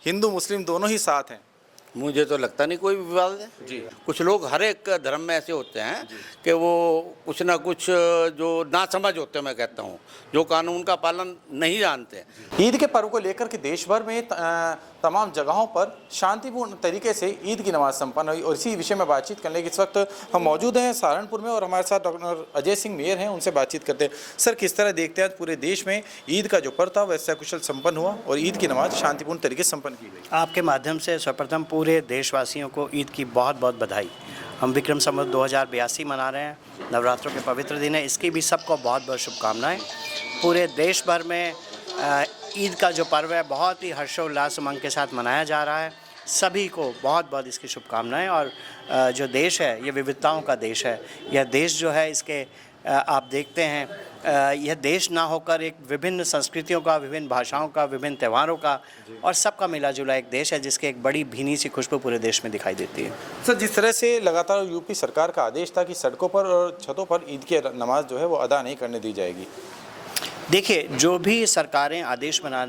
हिंदू मुस्लिम दोनों ही साथ हैं। मुझे तो लगता नहीं कोई विवाद है जी। कुछ लोग हर एक धर्म में ऐसे होते हैं कि वो कुछ ना कुछ जो नासमझ होते हैं, मैं कहता हूँ, जो कानून का पालन नहीं जानते हैं। ईद के पर्व को लेकर के देश भर में तमाम जगहों पर शांतिपूर्ण तरीके से ईद की नमाज संपन्न हुई और इसी विषय में बातचीत करने के इस वक्त हम मौजूद हैं सहारनपुर में और हमारे साथ डॉक्टर अजय सिंह मेयर हैं, उनसे बातचीत करते हैं। सर, किस तरह देखते हैं आज पूरे देश में ईद का जो पर्व था वह सकुशल संपन्न हुआ और ईद की नमाज शांतिपूर्ण तरीके से संपन्न की गई? आपके माध्यम से सर्वप्रथम पूरे देशवासियों को ईद की बहुत बहुत बधाई। हम विक्रम संवत 2082 मना रहे हैं, नवरात्रों के पवित्र दिन है, इसकी भी सबको बहुत बहुत शुभकामनाएं। पूरे देश भर में ईद का जो पर्व है बहुत ही हर्षोल्लास उमंग के साथ मनाया जा रहा है। सभी को बहुत बहुत इसकी शुभकामनाएं। और जो देश है ये विविधताओं का देश है। यह देश जो है इसके आप देखते हैं यह देश ना होकर एक विभिन्न संस्कृतियों का, विभिन्न भाषाओं का, विभिन्न त्योहारों का और सबका मिला जुला एक देश है जिसके एक बड़ी भीनी सी खुशबू पूरे देश में दिखाई देती है। सर, जिस तरह से लगातार यूपी सरकार का आदेश था कि सड़कों पर और छतों पर ईद की नमाज जो है वो अदा नहीं करने दी जाएगी, देखिए, जो भी सरकारें आदेश बना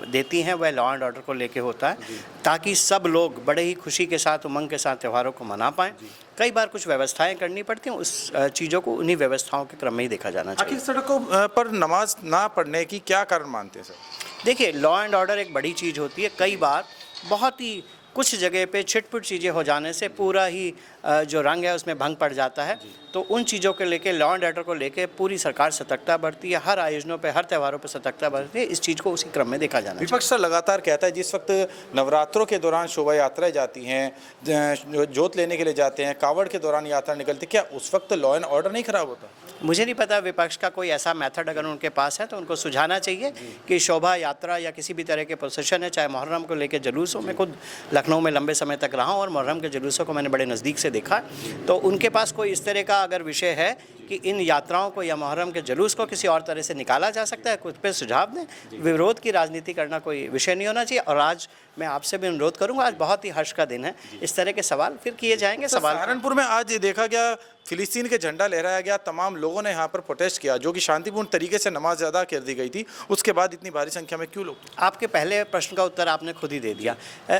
देती हैं वह लॉ एंड ऑर्डर को लेके होता है ताकि सब लोग बड़े ही खुशी के साथ, उमंग के साथ त्योहारों को मना पाएं। कई बार कुछ व्यवस्थाएं करनी पड़ती हैं, उस चीज़ों को उन्हीं व्यवस्थाओं के क्रम में ही देखा जाना चाहिए। आखिर सड़कों पर नमाज ना पढ़ने की क्या कारण मानते हैं सर? देखिए, लॉ एंड ऑर्डर एक बड़ी चीज़ होती है। कई बार बहुत ही कुछ जगह पे छिटपुट चीज़ें हो जाने से पूरा ही जो रंग है उसमें भंग पड़ जाता है। तो उन चीज़ों के लेके, लॉ एंड ऑर्डर को लेके पूरी सरकार सतर्कता बरती है। हर आयोजनों पे, हर त्योहारों पे सतर्कता बरती है। इस चीज़ को उसी क्रम में देखा जाना चाहिए। विपक्ष सर लगातार कहता है जिस वक्त नवरात्रों के दौरान शोभा यात्राएं जाती हैं, जोत लेने के लिए जाते हैं, कावड़ के दौरान यात्रा निकलती, क्या उस वक्त लॉ एंड ऑर्डर नहीं खराब होता? मुझे नहीं पता विपक्ष का कोई ऐसा मेथड अगर उनके पास है तो उनको सुझाना चाहिए कि शोभा यात्रा या किसी भी तरह के प्रोसेशन है, चाहे मुहर्रम को लेकर जुलूस हो। मैं खुद लखनऊ में लंबे समय तक रहा हूँ और मुहर्रम के जुलूसों को मैंने बड़े नज़दीक से देखा। तो उनके पास कोई इस तरह का अगर विषय है कि इन यात्राओं को या मुहर्रम के जुलूस को किसी और तरह से निकाला जा सकता है, कुछ पे सुझाव दें। विरोध की राजनीति करना कोई विषय नहीं होना चाहिए। और आज मैं आपसे भी अनुरोध करूंगा, आज बहुत ही हर्ष का दिन है, इस तरह के सवाल फिर किए जाएंगे। सवाल सहारनपुर में आज देखा गया फिलिस्तीन के झंडा लहराया गया, तमाम लोगों ने यहाँ पर प्रोटेस्ट किया, जो कि शांतिपूर्ण तरीके से नमाज अदा कर दी गई थी। उसके बाद इतनी भारी संख्या में क्यों लोग? आपके पहले प्रश्न का उत्तर आपने खुद ही दे दिया।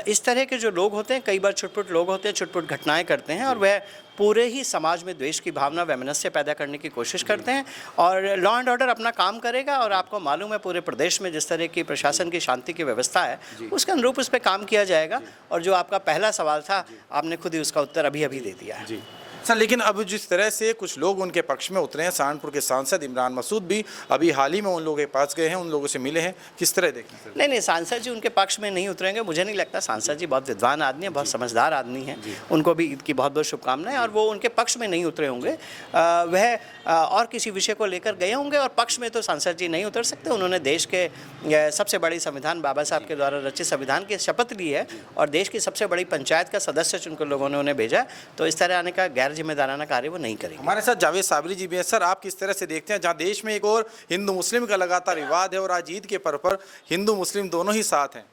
इस तरह के जो लोग होते हैं, कई बार छुटपुट लोग होते हैं, छुटपुट घटनाएं करते हैं और वह पूरे ही समाज में द्वेष की भावना, वैमनस्य पैदा करने की कोशिश करते हैं। और लॉ एंड ऑर्डर अपना काम करेगा और आपको मालूम है पूरे प्रदेश में जिस तरह की प्रशासन की शांति की व्यवस्था है उसके अनुरूप उस पर काम किया जाएगा। और जो आपका पहला सवाल था, आपने खुद ही उसका उत्तर अभी अभी दे दिया है। सर, लेकिन अब जिस तरह से कुछ लोग उनके पक्ष में उतरे हैं, सहारनपुर के सांसद इमरान मसूद भी अभी हाल ही में उन लोगों के पास गए हैं, उन लोगों से मिले हैं, किस तरह देखें सर? नहीं, सांसद जी उनके पक्ष में नहीं उतरेंगे, मुझे नहीं लगता। सांसद जी बहुत विद्वान आदमी है, बहुत समझदार आदमी है, उनको भी ईद की बहुत बहुत शुभकामनाएं। और वो उनके पक्ष में नहीं उतरे होंगे, वह और किसी विषय को लेकर गए होंगे। और पक्ष में तो सांसद जी नहीं उतर सकते। उन्होंने देश के सबसे बड़ी संविधान, बाबा साहब के द्वारा रचित संविधान की शपथ ली है और देश की सबसे बड़ी पंचायत का सदस्य चुनकर लोगों ने उन्हें भेजा। तो इस तरह आने का गैर जिम्मेदाराना कार्य वो नहीं करेंगे। हमारे साथ जावेद साबरी जी भी हैं। सर, आप किस तरह से देखते हैं जहां देश में एक और हिंदू मुस्लिम का लगातार विवाद है और आज ईद के पर्व पर हिंदू मुस्लिम दोनों ही साथ हैं?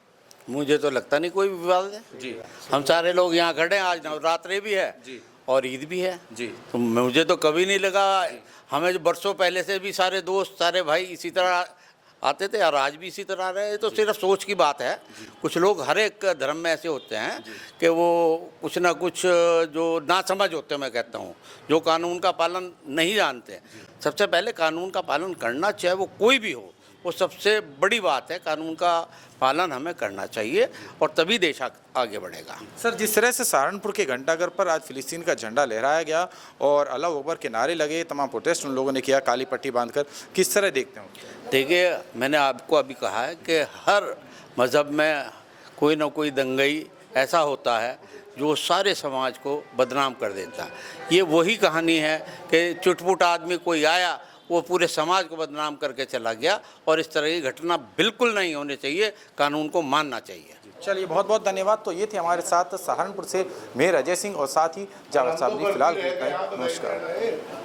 मुझे तो लगता नहीं कोई विवाद है जी। हम सारे लोग यहाँ खड़े हैं, आज नवरात्रि भी है जी और ईद भी है जी। तो मुझे तो कभी नहीं लगा। हमें जो बरसों पहले से भी सारे दोस्त, सारे भाई इसी तरह आते थे और आज भी इसी तरह रहे। ये तो सिर्फ सोच की बात है। कुछ लोग हर एक धर्म में ऐसे होते हैं कि वो कुछ ना कुछ जो नासमझ होते हैं, मैं कहता हूँ, जो कानून का पालन नहीं जानते। सबसे पहले कानून का पालन करना, चाहे वो कोई भी हो, वो सबसे बड़ी बात है। कानून का पालन हमें करना चाहिए और तभी देश आगे बढ़ेगा। सर, जिस तरह से सहारनपुर के घंटाघर पर आज फिलिस्तीन का झंडा लहराया गया और अल्लाह अकबर के नारे लगे, तमाम प्रोटेस्ट उन लोगों ने किया काली पट्टी बांधकर, किस तरह देखते हैं? देखिए, मैंने आपको अभी कहा है कि हर मज़हब में कोई ना कोई दंगई ऐसा होता है जो सारे समाज को बदनाम कर देता है। ये वही कहानी है कि चुटपुट आदमी कोई आया, वो पूरे समाज को बदनाम करके चला गया और इस तरह की घटना बिल्कुल नहीं होनी चाहिए। कानून को मानना चाहिए। चलिए, बहुत बहुत धन्यवाद। तो ये थे हमारे साथ सहारनपुर से मेयर अजय सिंह और साथ ही जावेद साबरी। फिलहाल नमस्कार।